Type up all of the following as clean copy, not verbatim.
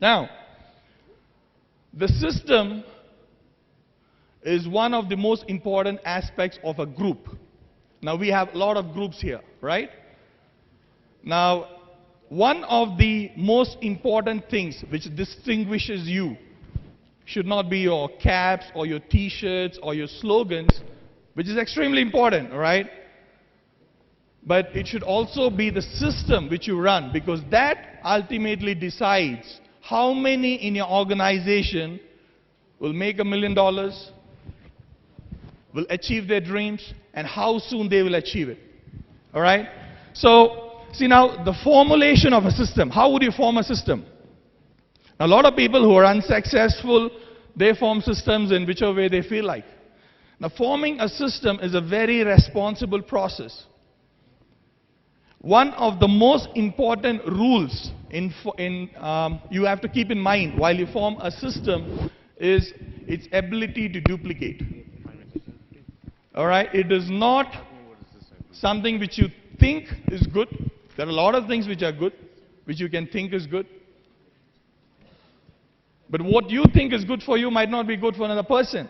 Now, the system is one of the most important aspects of a group. Now, we have a lot of groups here, right? Now, one of the most important things which distinguishes you should not be your caps or your t-shirts or your slogans, which is extremely important, all right? But it should also be the system which you run, because that ultimately decides how many in your organization will make $1 million, will achieve their dreams, and how soon they will achieve it. All right? So, see now, the formulation of a system. How would you form a system? Now, a lot of people who are unsuccessful, they form systems in whichever way they feel like. Now, forming a system is a very responsible process. One of the most important rules you have to keep in mind while you form a system is its ability to duplicate. All right? It is not something which you think is good. There are a lot of things which are good, which you can think is good. But what you think is good for you might not be good for another person.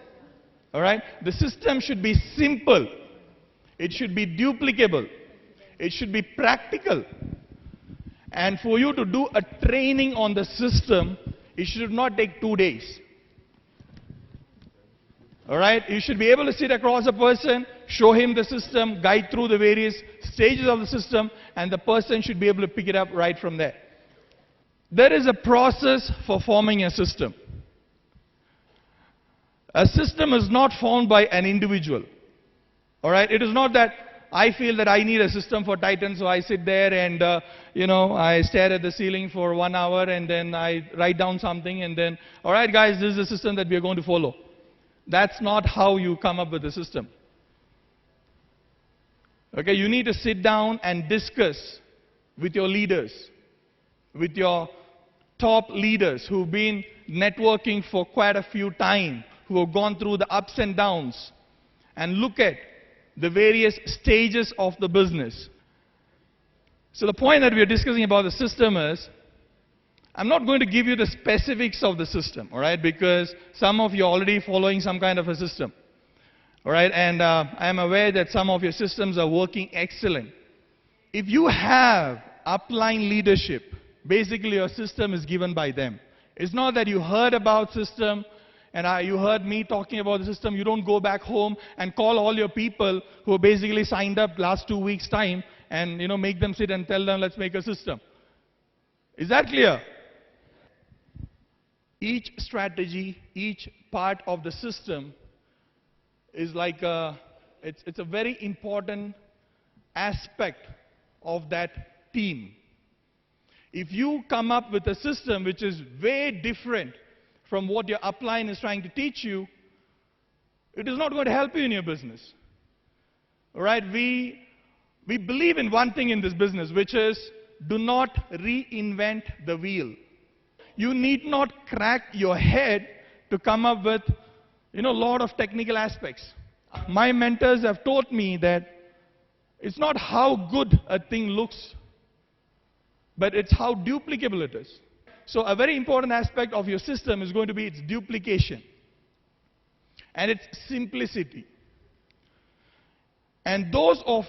All right? The system should be simple. It should be duplicable. It should be practical. And for you to do a training on the system, it should not take 2 days. All right? You should be able to sit across a person, show him the system, guide through the various stages of the system, and the person should be able to pick it up right from there. There is a process for forming a system. A system is not formed by an individual. All right? It is not that I feel that I need a system for Titan, so I sit there and, I stare at the ceiling for 1 hour and then I write down something and then, all right, guys, this is the system that we are going to follow. That's not how you come up with a system. Okay, you need to sit down and discuss with your leaders, with your top leaders who've been networking for quite a few time, who have gone through the ups and downs, and look at the various stages of the business. So the point that we are discussing about the system is, I'm not going to give you the specifics of the system, all right, because some of you are already following some kind of a system. All right, and I am aware that some of your systems are working excellent. If you have upline leadership, basically your system is given by them. It's not that you heard about system and you heard me talking about the system. You don't go back home and call all your people who basically signed up last 2 weeks' time and make them sit and tell them, let's make a system. Is that clear? Each strategy, each part of the system is like it's a very important aspect of that team. If you come up with a system which is way different from what your upline is trying to teach you, it is not going to help you in your business. All right? We believe in one thing in this business, which is do not reinvent the wheel. You need not crack your head to come up with a lot of technical aspects. My mentors have taught me that it's not how good a thing looks, but it's how duplicable it is. So a very important aspect of your system is going to be its duplication and its simplicity. And those of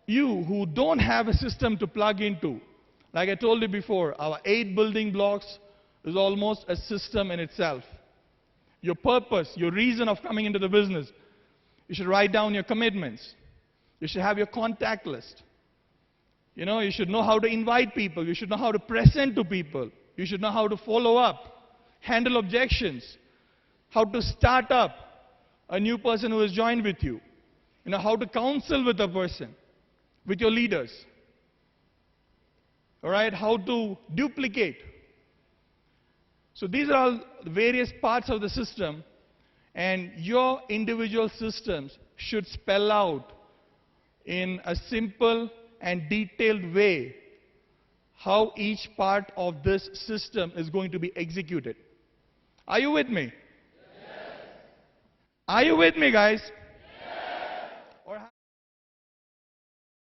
you who don't have a system to plug into, like I told you before, our 8 building blocks is almost a system in itself. Your purpose, your reason of coming into the business. You should write down your commitments. You should have your contact list. You should know how to invite people. You should know how to present to people. You should know how to follow up, handle objections, how to start up a new person who has joined with you. How to counsel with a person, with your leaders. All right, how to duplicate. So these are all the various parts of the system, and your individual systems should spell out in a simple and detailed way how each part of this system is going to be executed. Are you with me? Yes. Are you with me, guys?